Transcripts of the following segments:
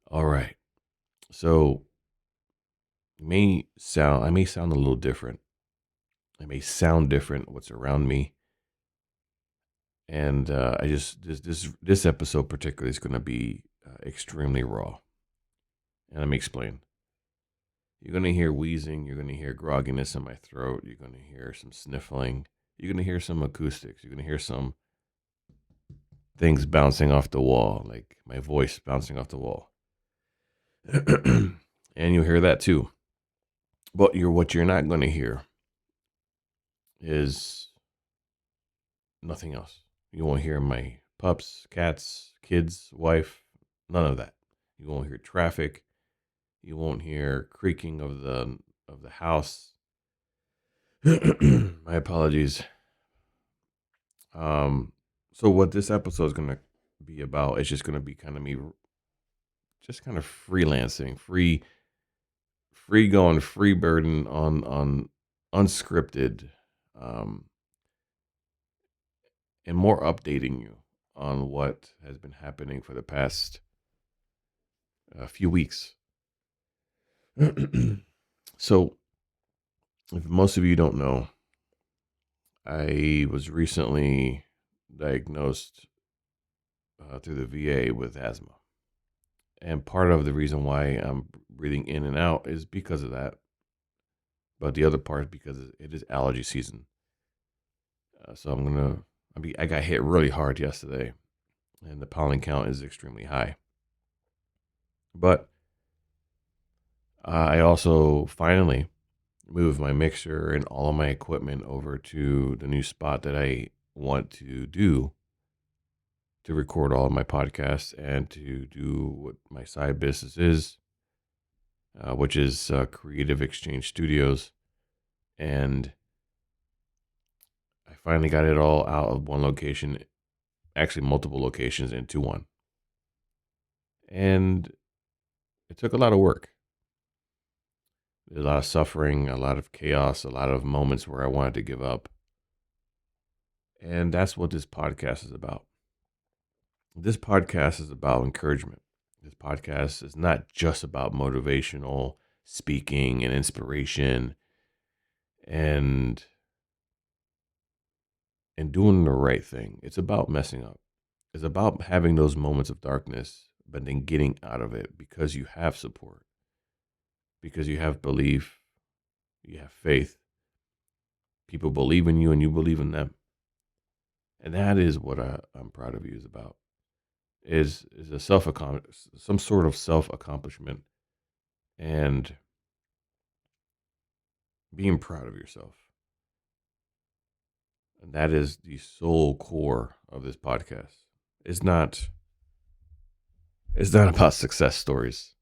All right. So I may sound a little different. I may sound different what's around me. And I just this episode particularly is going to be extremely raw. And let me explain. You're going to hear wheezing, you're going to hear grogginess in my throat, you're going to hear some sniffling, you're going to hear some acoustics, you're going to hear some things bouncing off the wall, like my voice bouncing off the wall. And you'll hear that too. But what you're not going to hear is nothing else. You won't hear my pups, cats, kids, wife, none of that. You won't hear traffic. You won't hear creaking of the house. My apologies. So what this episode is going to be about is just going to be kind of me just kind of freelancing, free going, free burden on unscripted, um, and more updating you on what has been happening for the past few weeks. So, if most of you don't know, I was recently diagnosed through the VA with asthma. And part of the reason why I'm breathing in and out is because of that. But the other part is because it is allergy season. So I got hit really hard yesterday, and the pollen count is extremely high. But I also finally moved my mixer and all of my equipment over to the new spot that I want to do to record all of my podcasts and to do what my side business is, which is Creative Exchange Studios. And I finally got it all out of one location, actually multiple locations into one. And it took a lot of work. There's a lot of suffering, a lot of chaos, a lot of moments where I wanted to give up. And that's what this podcast is about. This podcast is about encouragement. This podcast is not just about motivational speaking and inspiration and doing the right thing. It's about messing up. It's about having those moments of darkness, but then getting out of it because you have support, because you have belief, you have faith. People believe in you and you believe in them. And that is what I'm proud of you is about. Is a some sort of self accomplishment and being proud of yourself. And that is the sole core of this podcast. It's not about success stories,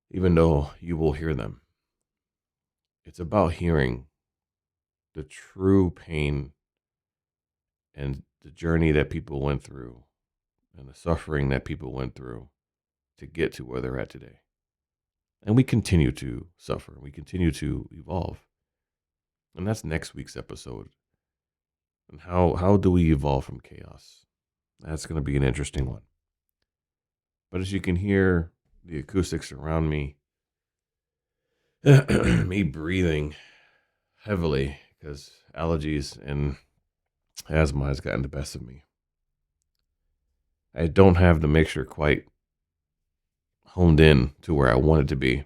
even though you will hear them. It's about hearing the true pain and the journey that people went through and the suffering that people went through to get to where they're at today. And we continue to suffer. We continue to evolve. And that's next week's episode. And how do we evolve from chaos? That's going to be an interesting one. But as you can hear the acoustics around me, me breathing heavily because allergies and asthma has gotten the best of me. I don't have the mixture quite honed in to where I want it to be.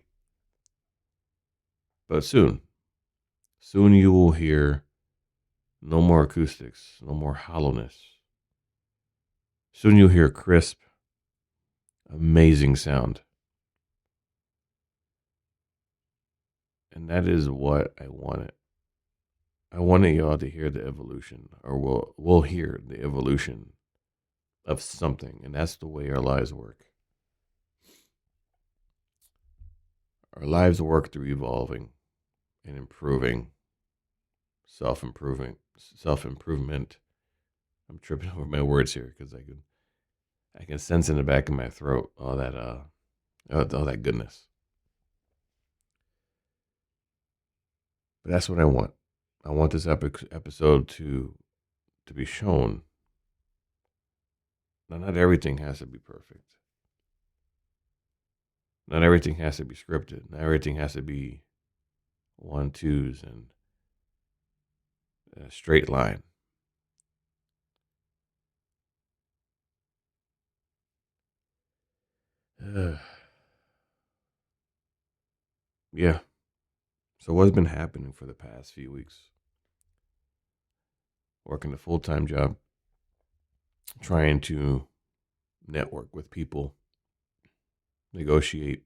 But soon you will hear no more acoustics, no more hollowness. Soon you'll hear crisp, amazing sound. And that is what I wanted. I wanted y'all to hear the evolution, or we'll hear the evolution of something, and that's the way our lives work. Our lives work through evolving and improving, self-improvement. I'm tripping over my words here because I can sense in the back of my throat all that goodness. But that's what I want. I want this episode to be shown. Now, not everything has to be perfect. Not everything has to be scripted. Not everything has to be one, twos, and a straight line. Yeah. So what's been happening for the past few weeks? Working a full-time job, trying to network with people, negotiate,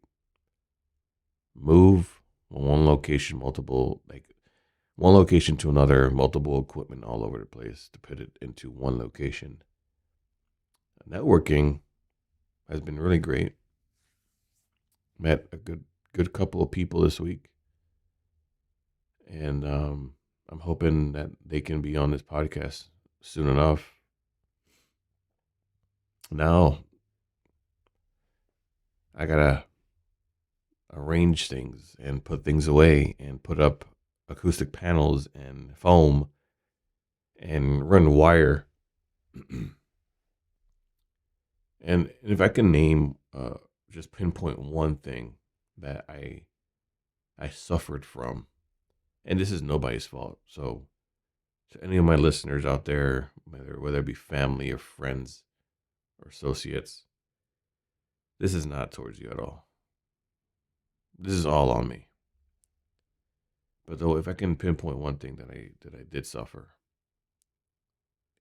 move from one location, one location to another, multiple equipment all over the place to put it into one location. Networking has been really great. Met a good couple of people this week, and I'm hoping that they can be on this podcast soon enough. Now I gotta arrange things and put things away and put up acoustic panels and foam and run wire. And if I can name, just pinpoint one thing that I suffered from, and this is nobody's fault. So to any of my listeners out there, whether it be family or friends or associates, this is not towards you at all. This is all on me. But though, if I can pinpoint one thing that I did suffer,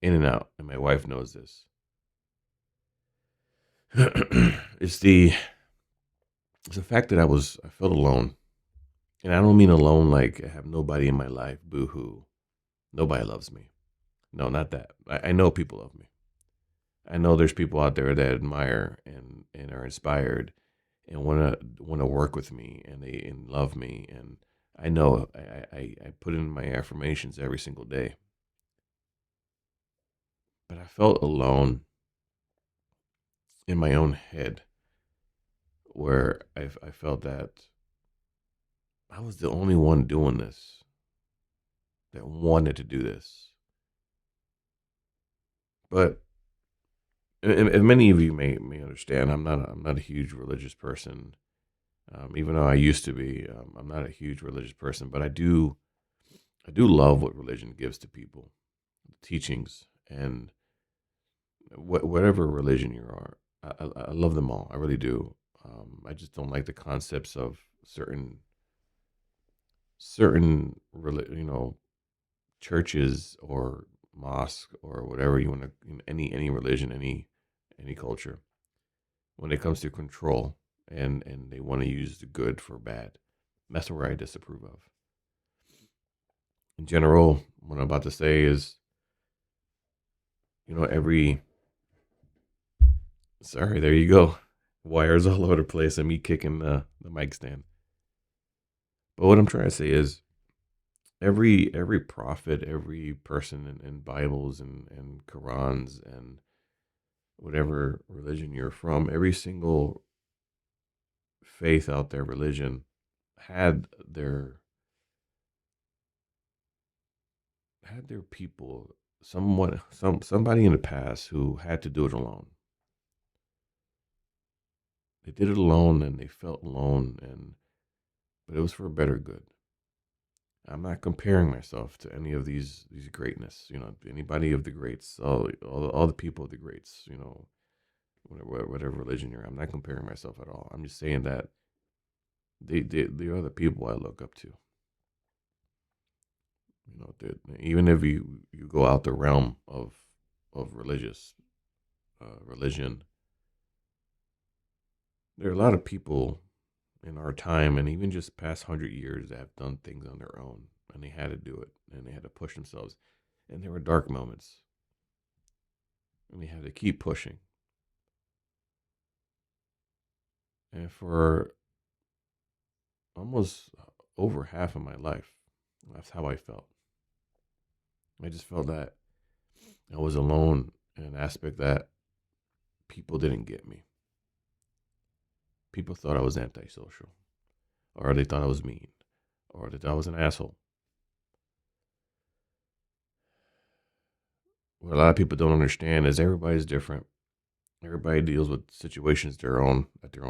in and out, and my wife knows this, it's the fact that I felt alone, and I don't mean alone like I have nobody in my life. Boo hoo, nobody loves me. No, not that. I know people love me. I know there's people out there that admire and are inspired and wanna work with me and love me, and I know I put in my affirmations every single day. But I felt alone in my own head, where I felt that I was the only one doing this, that wanted to do this. But and many of you may understand, I'm not a huge religious person. Even though I used to be, I'm not a huge religious person, but I do love what religion gives to people, teachings, and whatever religion you are. I love them all. I really do. I just don't like the concepts of certain churches or mosque or whatever you want to, any religion, any culture, when it comes to control, and they want to use the good for bad. That's where I disapprove of. In general, what I'm about to say is, every sorry, there you go, wires all over the place and me kicking the mic stand. But what I'm trying to say is, every prophet, every person in Bibles and Qurans and whatever religion you're from, every single faith out there, religion, had their people, somebody in the past who had to do it alone. They did it alone and they felt alone, but it was for a better good. I'm not comparing myself to any of these greatness, anybody of the greats, all the people of the greats, whatever religion you're in. I'm not comparing myself at all. I'm just saying that they are the people I look up to. Even if you go out the realm of religion, there are a lot of people in our time, and even just past 100 years, that have done things on their own, and they had to do it, and they had to push themselves, and there were dark moments, and they had to keep pushing. And for almost over half of my life, that's how I felt. I just felt that I was alone in an aspect that people didn't get me. People thought I was antisocial, or they thought I was mean, or they thought I was an asshole. What a lot of people don't understand is everybody's different. Everybody deals with situations at their own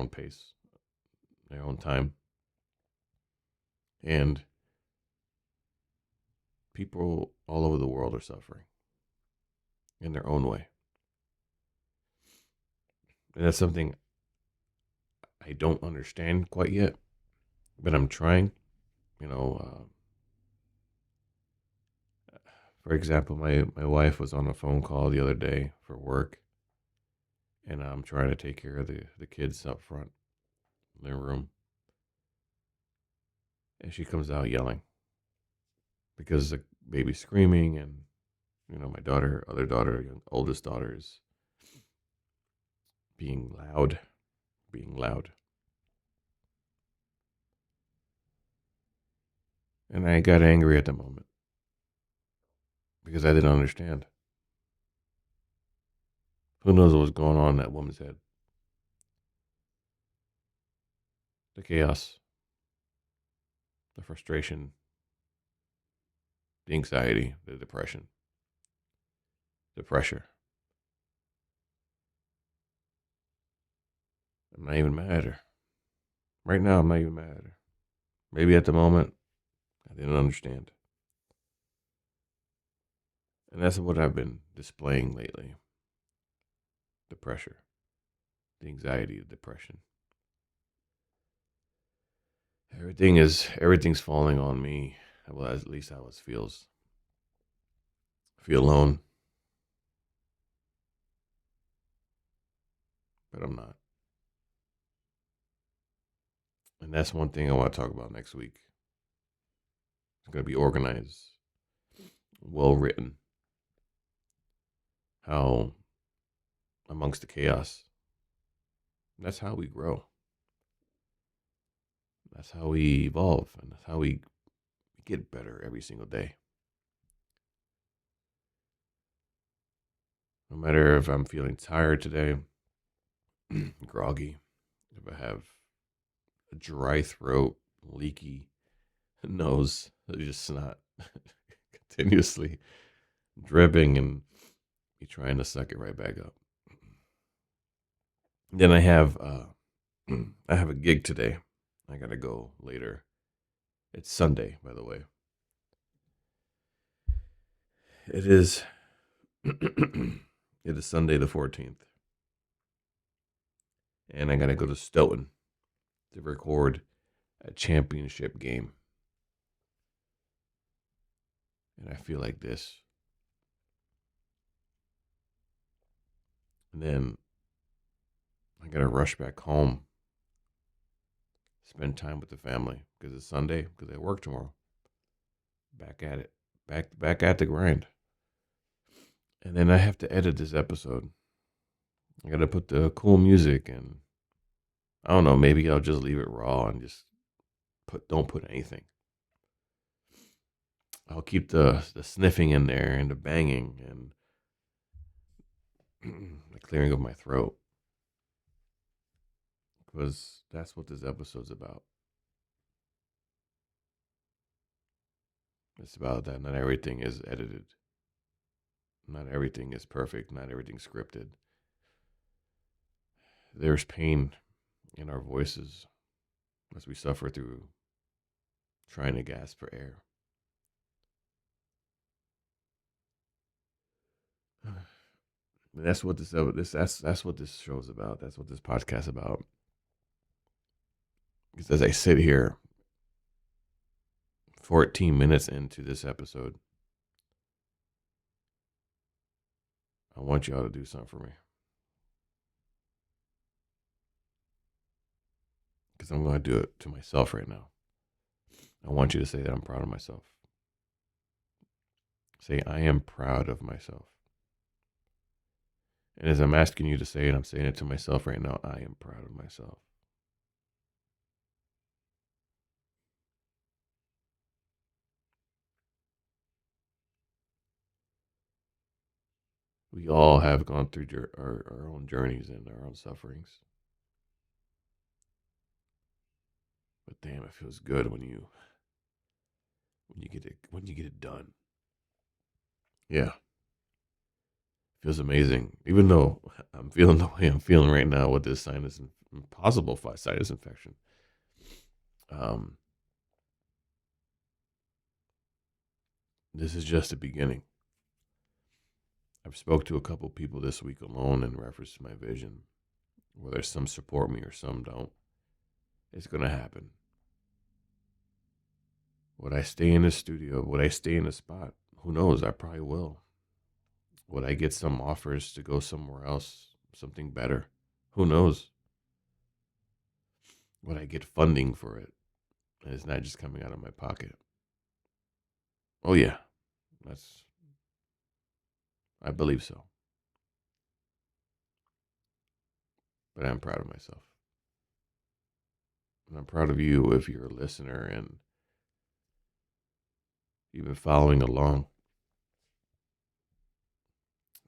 pace. their own time. And people all over the world are suffering in their own way. And that's something I don't understand quite yet, but I'm trying. You know, for example, my wife was on a phone call the other day for work, and I'm trying to take care of the kids up front in their room. And she comes out yelling because the baby's screaming, and my other daughter, oldest daughter is being loud, being loud. And I got angry at the moment because I didn't understand. Who knows what was going on in that woman's head? The chaos, the frustration, the anxiety, the depression, the pressure. I'm not even mad at her. Right now, I'm not even mad at her. Maybe at the moment, I didn't understand. And that's what I've been displaying lately. The pressure, the anxiety, the depression. Everything's falling on me. Well, at least how it feels. I feel alone. But I'm not. And that's one thing I want to talk about next week. It's going to be organized, well written. How, amongst the chaos, that's how we grow. That's how we evolve. And that's how we get better every single day. No matter if I'm feeling tired today, groggy, if I have a dry throat, leaky nose, just snot continuously dripping, and you trying to suck it right back up. Then I have I have a gig today. I gotta go later. It's Sunday, by the way. It is it is Sunday the 14th. And I gotta go to Stoughton to record a championship game. And I feel like this. And then I gotta rush back home, spend time with the family because it's Sunday, because I work tomorrow. Back at it, back at the grind. And then I have to edit this episode. I gotta put the cool music, and I don't know, maybe I'll just leave it raw and just don't put anything. I'll keep the sniffing in there and the banging and the clearing of my throat, because that's what this episode's about. It's about that not everything is edited. Not everything is perfect. Not everything's scripted. There's pain in our voices as we suffer through trying to gasp for air. That's what that's what this show's about. That's what this podcast is about. Because as I sit here, 14 minutes into this episode, I want y'all to do something for me. Because I'm going to do it to myself right now. I want you to say that I'm proud of myself. Say, I am proud of myself. And as I'm asking you to say it, I'm saying it to myself right now. I am proud of myself. We all have gone through our own journeys and our own sufferings. But damn, it feels good when you get it done. Yeah. Feels amazing. Even though I'm feeling the way I'm feeling right now with this possible sinus infection. This is just the beginning. I've spoke to a couple people this week alone in reference to my vision. Whether some support me or some don't, it's going to happen. Would I stay in the studio? Would I stay in the spot? Who knows? I probably will. Would I get some offers to go somewhere else, something better? Who knows? Would I get funding for it? And it's not just coming out of my pocket. Oh yeah, I believe so. But I'm proud of myself. And I'm proud of you if you're a listener and you've been following along.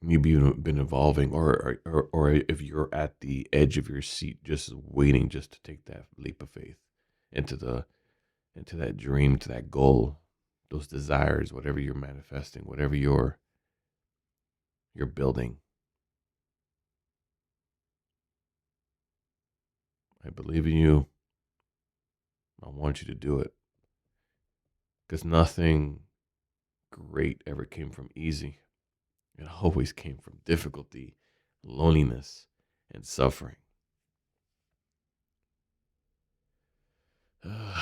Maybe you've been evolving, or if you're at the edge of your seat, just waiting, just to take that leap of faith into that dream, to that goal, those desires, whatever you're manifesting, whatever you're building. I believe in you. I want you to do it, because nothing great ever came from easy. It always came from difficulty, loneliness, and suffering. Well,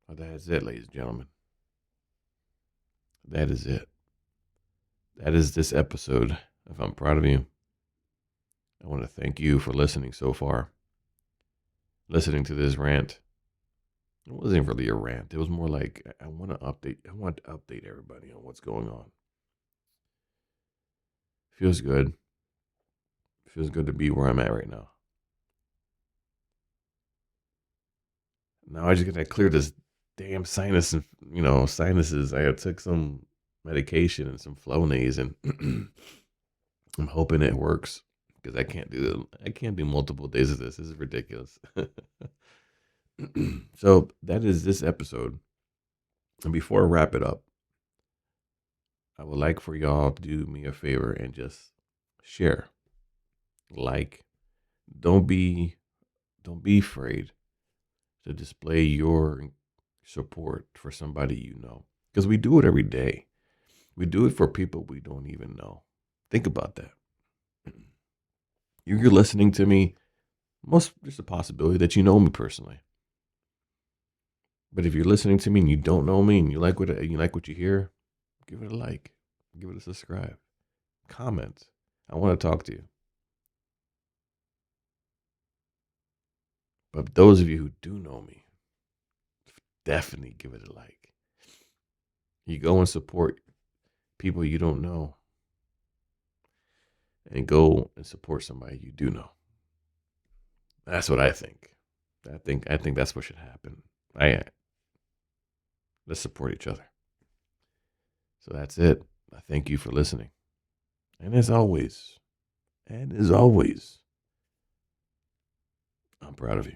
that is it, ladies and gentlemen. That is it. That is this episode of I'm Proud of You. I want to thank you for listening so far. Listening to this rant. It wasn't really a rant. It was more like I want to update everybody on what's going on. Feels good. Feels good to be where I'm at right now. Now I just gotta clear this damn sinuses. I took some medication and some Flonase, and I'm hoping it works, because I can't do multiple days of this. This is ridiculous. So that is this episode. And before I wrap it up, I would like for y'all to do me a favor and just share, like, don't be afraid to display your support for somebody you know, because we do it every day. We do it for people we don't even know. Think about that. You're listening to me. There's a possibility that you know me personally. But if you're listening to me and you don't know me and you like what you hear, give it a like, give it a subscribe, comment. I want to talk to you. But those of you who do know me, definitely give it a like. You go and support people you don't know, and go and support somebody you do know. That's what I think. I think that's what should happen. Let's support each other. So that's it. I thank you for listening. And as always, I'm proud of you.